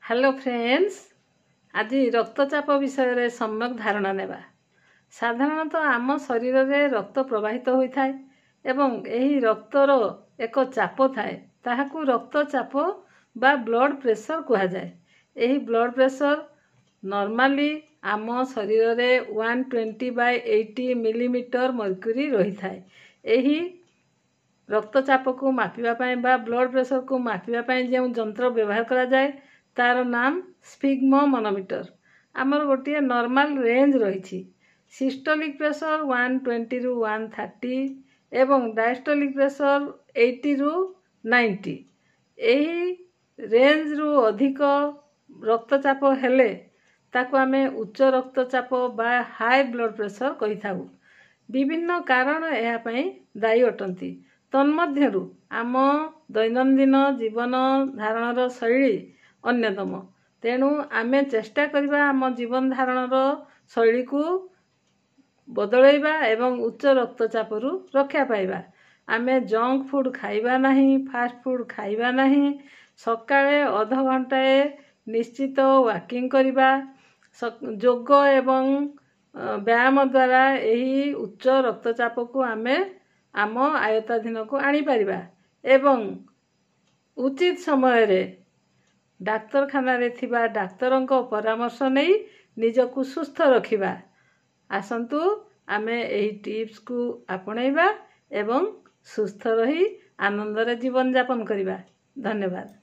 Hello friends, आज रक्तचाप विषय रे सम्यक धारणा नेबा। साधारणतः आम शरीर रे रक्त प्रवाहित होइथाय एवं एही रक्तर एक चाप थाए ताहाकू रक्तचाप बा ब्लड प्रेशर कहा जाए। एही ब्लड प्रेशर नॉर्मली आम शरीर रे 120/80 मिलीमीटर मर्क्यूरी रही थाए। एही रक्तचाप को मापिबा पाए बा ब्लड प्रेशर को मापिबा पाए जो यंत्र व्यवहार करा जाए तार नाम स्फिग्मोमनोमीटर। आमर गोटे नॉर्मल रेंज रही। सिस्टोलिक प्रेशर 120 रु 130 एवं डायस्टोलिक प्रेशर 80 रु 90। एही रेंज रु अधिक रक्तचाप हेले ताकू आमे उच्च रक्तचाप बा हाई ब्लड प्रेशर कहि थाउ। विभिन्न कारण एहा पई दायी अटंती। तन्मध्यरु आम दैनंदिन जीवन धारणर शैली अन्यतम। तेणु आमे चेष्टा करिबा आम जीवन धारणर शैली को बदलैबा एवं उच्च रक्तचापरू रक्षा पाइबा। आमे जंक फूड खाइबा नहीं, फास्ट फूड खाइबा नहीं। सकाळे आधा घंटाए निश्चित वॉकिंग करिबा। योग एवं व्यायाम द्वारा यही उच्च रक्तचाप को आमे आम आयत्ताधीन को आनी पारिबा एवं उचित समय रे डाक्तरखाना रे थिबा डाक्तरंक परामर्श नहीं निजकु सुस्थ रखिबा। आसंतु आमे एही टिप्स को आपणैबा एवं सुस्थ रही आनंद रे जीवन यापन करिबा। धन्यवाद।